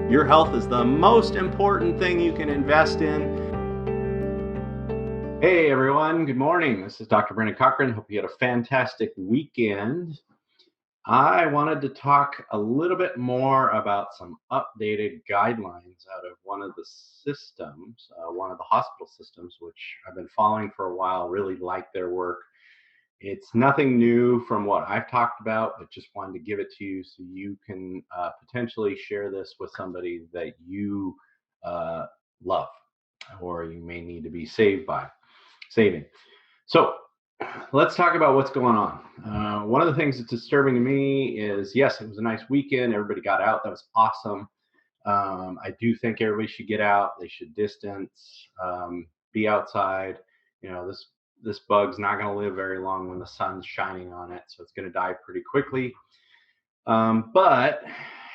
Your health is the most important thing you can invest in. Hey everyone, good morning. This is Dr. Brendan Cochran. Hope you had a fantastic weekend. I wanted to talk a little bit more about some updated guidelines out of one of the systems, one of the hospital systems, which I've been following for a while, really like their work. It's nothing new from what I've talked about, but just wanted to give it to you so you can potentially share this with somebody that you uh, love or you may need to be saving. So let's talk about what's going on. One of the things that's disturbing to me is, yes, it was a nice weekend. Everybody got out. That was awesome. I do think everybody should get out. They should distance, be outside. This bug's not going to live very long when the sun's shining on it, so it's going to die pretty quickly. But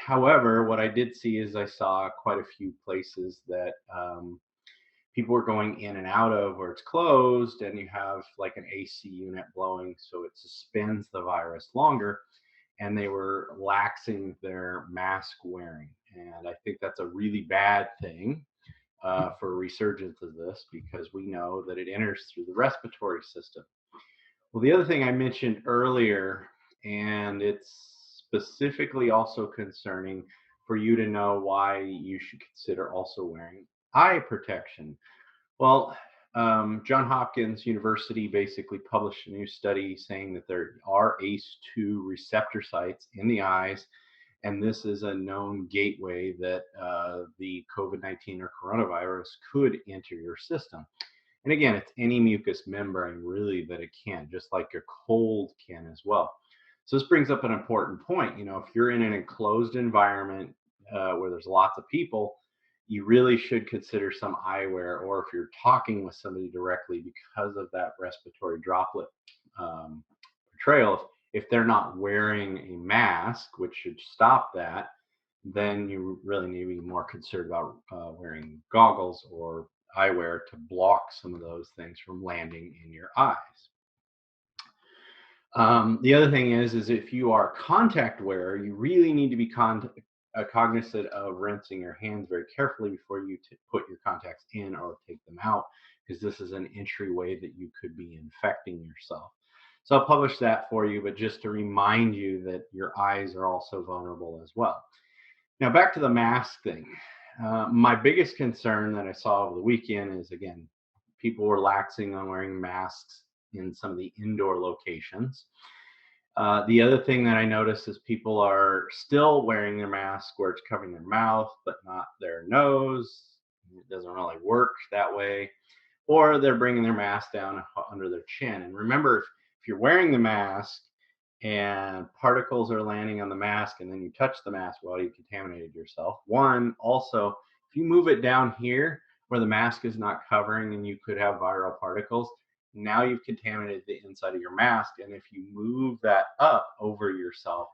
however, what I did see is I saw quite a few places that people were going in and out of where it's closed, and you have like an AC unit blowing, so it suspends the virus longer. And they were laxing their mask wearing. And I think that's a really bad thing for a resurgence of this because we know that it enters through the respiratory system. Well, the other thing I mentioned earlier, and it's specifically also concerning for you to know why you should consider also wearing eye protection. Well, John Hopkins University basically published a new study saying that there are ACE2 receptor sites in the eyes, and this is a known gateway that the COVID-19 or coronavirus could enter your system. And again, it's any mucous membrane really that it can, just like a cold can as well. So this brings up an important point. If you're in an enclosed environment where there's lots of people, you really should consider some eyewear, or if you're talking with somebody directly because of that respiratory droplet portrayal, if they're not wearing a mask, which should stop that, then you really need to be more concerned about wearing goggles or eyewear to block some of those things from landing in your eyes. The other thing is if you are a contact wearer, you really need to be cognizant of rinsing your hands very carefully before you put your contacts in or take them out, because this is an entryway that you could be infecting yourself. So I'll publish that for you, but just to remind you that your eyes are also vulnerable as well. Now, back to the mask thing. My biggest concern that I saw over the weekend is, again, people were laxing on wearing masks in some of the indoor locations. The other thing that I noticed is people are still wearing their mask where it's covering their mouth, but not their nose. It doesn't really work that way. Or they're bringing their mask down under their chin. And remember, if you're wearing the mask and particles are landing on the mask and then you touch the mask, well, you contaminated yourself. One, also, if you move it down here where the mask is not covering and you could have viral particles, now you've contaminated the inside of your mask. And if you move that up over yourself,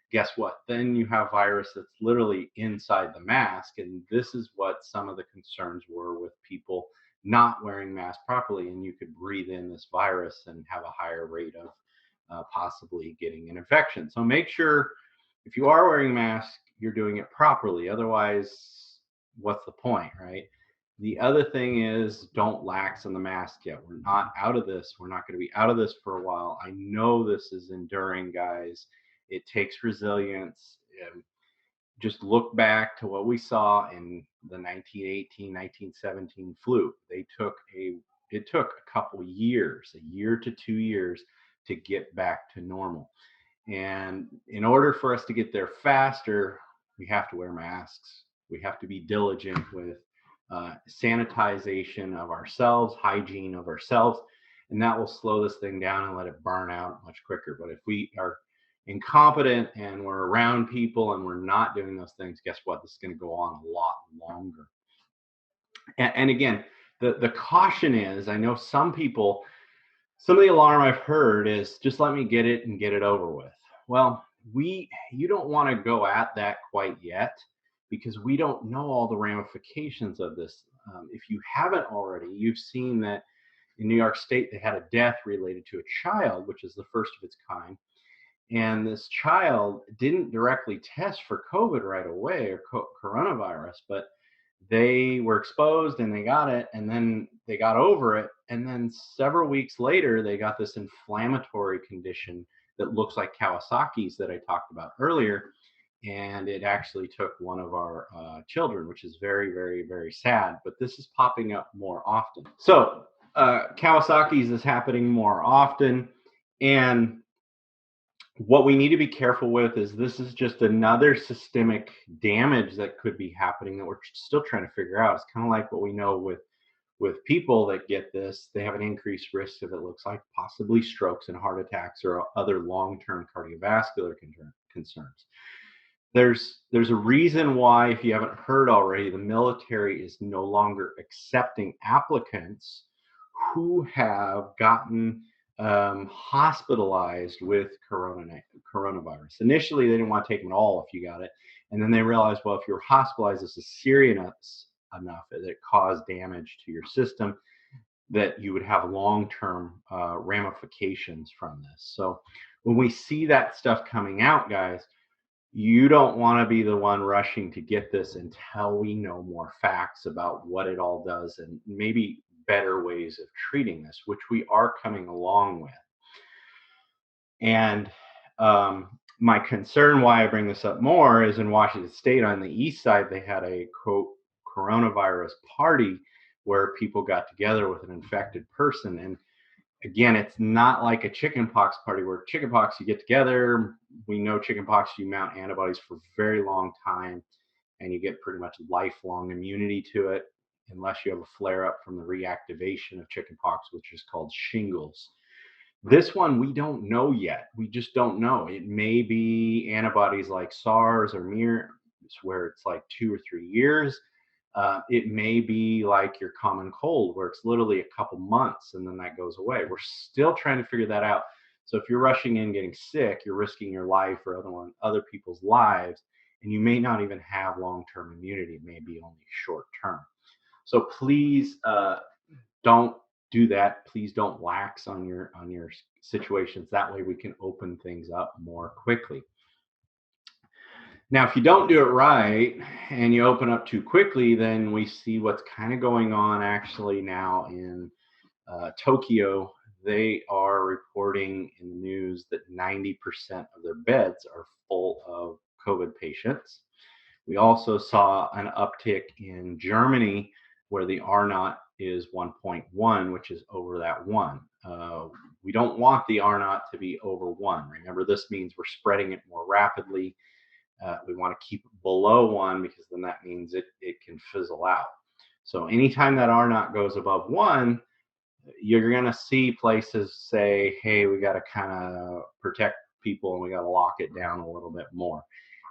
guess what? Then you have virus that's literally inside the mask. And this is what some of the concerns were with people not wearing masks properly. And you could breathe in this virus and have a higher rate of possibly getting an infection. So make sure if you are wearing a mask, you're doing it properly. Otherwise, what's the point, right? The other thing is, don't lax on the mask yet. We're not out of this. We're not going to be out of this for a while. I know this is enduring, guys. It takes resilience. Just look back to what we saw in the 1918, 1917 flu. It took a couple years, a year to 2 years, to get back to normal. And in order for us to get there faster, we have to wear masks. We have to be diligent with sanitization of ourselves, hygiene of ourselves, and that will slow this thing down and let it burn out much quicker. But if we are incompetent and we're around people and we're not doing those things, guess what? This is going to go on a lot longer. And again, the caution is, I know some of the alarm I've heard is just let me get it and get it over with. Well, you don't want to go at that quite yet because we don't know all the ramifications of this. If you haven't already, you've seen that in New York State, they had a death related to a child, which is the first of its kind. And this child didn't directly test for COVID right away, or coronavirus, but they were exposed and they got it, and then they got over it, and then several weeks later they got this inflammatory condition that looks like Kawasaki's that I talked about earlier. And it actually took one of our children, which is very, very, very sad. But this is popping up more often. So Kawasaki's is happening more often. And what we need to be careful with is this is just another systemic damage that could be happening that we're still trying to figure out. It's kind of like what we know with people that get this. They have an increased risk of, it looks like, possibly strokes and heart attacks or other long-term cardiovascular concerns. There's a reason why, if you haven't heard already, the military is no longer accepting applicants who have gotten hospitalized with coronavirus. Initially, they didn't want to take them at all if you got it. And then they realized, well, if you're hospitalized, this is serious enough that it caused damage to your system, that you would have long-term ramifications from this. So when we see that stuff coming out, guys, you don't want to be the one rushing to get this until we know more facts about what it all does and maybe better ways of treating this, which we are coming along with. And my concern, why I bring this up more, is in Washington State on the east side, they had a quote coronavirus party where people got together with an infected person. And again, it's not like a chickenpox party where chickenpox, you get together. We know chickenpox, you mount antibodies for a very long time, and you get pretty much lifelong immunity to it, unless you have a flare up from the reactivation of chickenpox, which is called shingles. This one, we don't know yet. We just don't know. It may be antibodies like SARS or MERS, where it's like 2 or 3 years. It may be like your common cold, where it's literally a couple months and then that goes away. We're still trying to figure that out. So if you're rushing in getting sick, you're risking your life or other people's lives, and you may not even have long-term immunity. It may be only short-term. So please don't do that. Please don't lax on your situations. That way we can open things up more quickly. Now, if you don't do it right and you open up too quickly, then we see what's kind of going on actually now in Tokyo. They are reporting in the news that 90% of their beds are full of COVID patients. We also saw an uptick in Germany, where the R naught is 1.1, which is over that 1. We don't want the R naught to be over 1. Remember, this means we're spreading it more rapidly. We want to keep it below 1, because then that means it can fizzle out. So anytime that R naught goes above 1, you're going to see places say, hey, we got to kind of protect people and we got to lock it down a little bit more.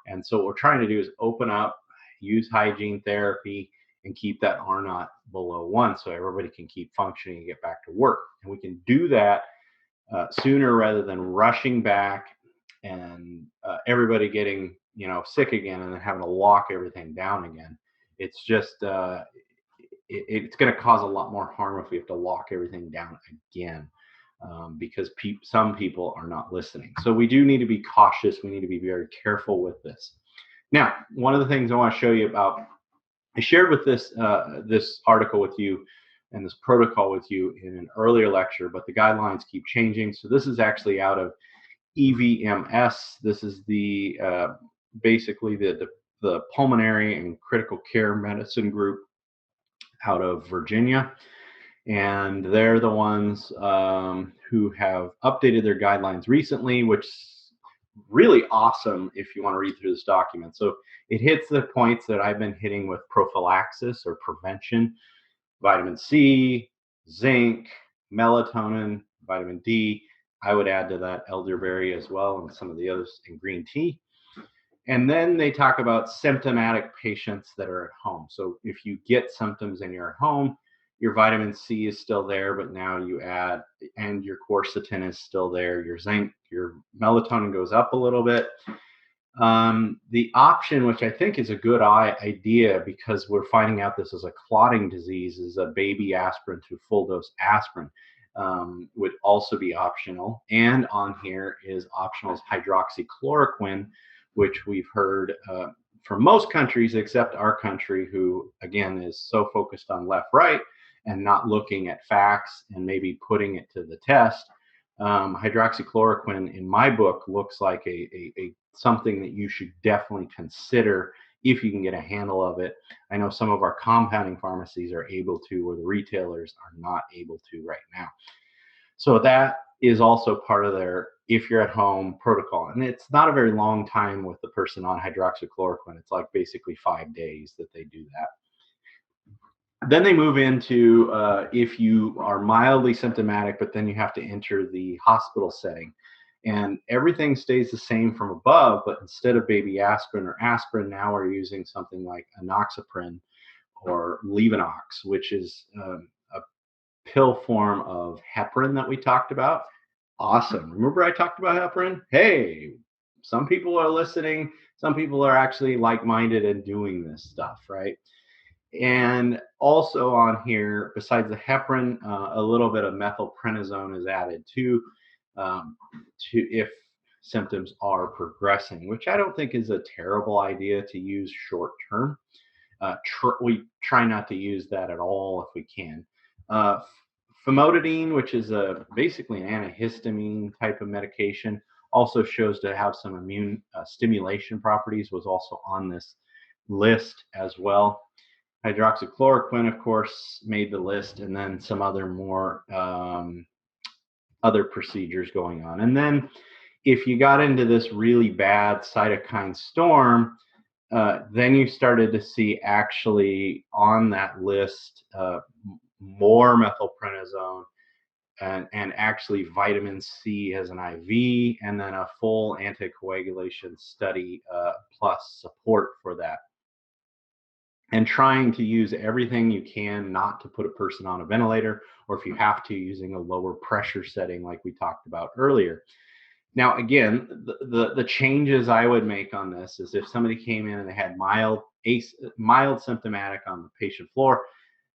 And so what we're trying to do is open up, use hygiene therapy, and keep that R naught below 1 so everybody can keep functioning and get back to work. And we can do that sooner rather than rushing back and everybody getting sick again and then having to lock everything down again. It's just it's going to cause a lot more harm if we have to lock everything down again, because some people are not listening. So we do need to be cautious. We need to be very careful with this. Now, one of the things I want to show you about, I shared with this article with you and this protocol with you in an earlier lecture, but the guidelines keep changing. So this is actually out of EVMS. This is the basically the pulmonary and critical care medicine group out of Virginia. And they're the ones who have updated their guidelines recently, which is really awesome if you want to read through this document. So it hits the points that I've been hitting with prophylaxis or prevention: vitamin C, zinc, melatonin, vitamin D. I would add to that elderberry as well, and some of the others in green tea. And then they talk about symptomatic patients that are at home. So if you get symptoms and you're at home, your vitamin C is still there, but now you add, and your quercetin is still there, your zinc, your melatonin goes up a little bit. The option, which I think is a good idea, because we're finding out this is a clotting disease, is a baby aspirin to full dose aspirin. would also be optional. And on here is optional is hydroxychloroquine, which we've heard from most countries except our country, who again is so focused on left right and not looking at facts and maybe putting it to the test. Hydroxychloroquine in my book looks like a something that you should definitely consider if you can get a handle of it. I know some of our compounding pharmacies are able to, or the retailers are not able to right now. So that is also part of their if you're at home protocol. And it's not a very long time with the person on hydroxychloroquine. It's like basically 5 days that they do that. Then they move into if you are mildly symptomatic, but then you have to enter the hospital setting. And everything stays the same from above, but instead of baby aspirin or aspirin, now we're using something like enoxaparin or Levinox, which is a pill form of heparin that we talked about. Awesome. Remember I talked about heparin? Hey, some people are listening. Some people are actually like-minded and doing this stuff, right? And also on here, besides the heparin, a little bit of methylprednisone is added too, if symptoms are progressing, which I don't think is a terrible idea to use short term. We try not to use that at all if we can. Famotidine, which is basically an antihistamine type of medication, also shows to have some immune stimulation properties, was also on this list as well. Hydroxychloroquine, of course, made the list, and then some other more other procedures going on. And then if you got into this really bad cytokine storm, then you started to see actually on that list more methylprednisone and actually vitamin C as an IV, and then a full anticoagulation study plus support for that. And trying to use everything you can not to put a person on a ventilator, or if you have to, using a lower pressure setting like we talked about earlier. Now, again, the changes I would make on this is if somebody came in and they had mild symptomatic on the patient floor,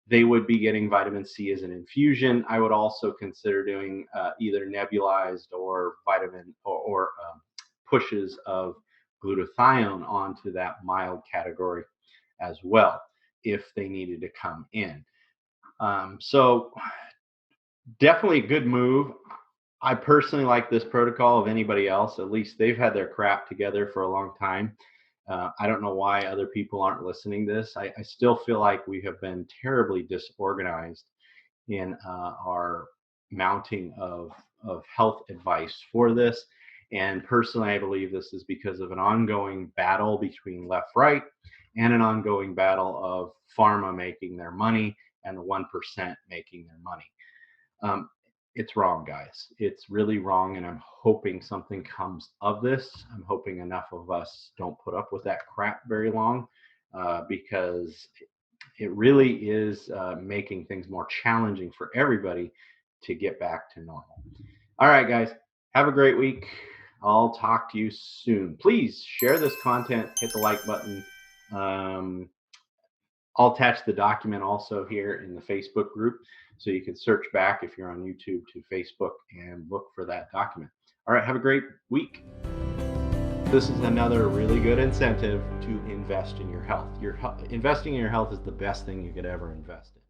they would be getting vitamin C as an infusion. I would also consider doing either nebulized or vitamin or pushes of glutathione onto that mild category as well if they needed to come in. So definitely a good move. I personally like this protocol of anybody else. At least they've had their crap together for a long time. I don't know why other people aren't listening to this. I still feel like we have been terribly disorganized in our mounting of health advice for this. And personally, I believe this is because of an ongoing battle between left, right, and an ongoing battle of pharma making their money and the 1% making their money. It's wrong, guys. It's really wrong, and I'm hoping something comes of this. I'm hoping enough of us don't put up with that crap very long, because it really is making things more challenging for everybody to get back to normal. All right, guys, have a great week. I'll talk to you soon. Please share this content, hit the like button. I'll attach the document also here in the Facebook group, so you can search back if you're on YouTube to Facebook and look for that document. All right, have a great week. This is another really good incentive to invest in your health. Investing in your health is the best thing you could ever invest in.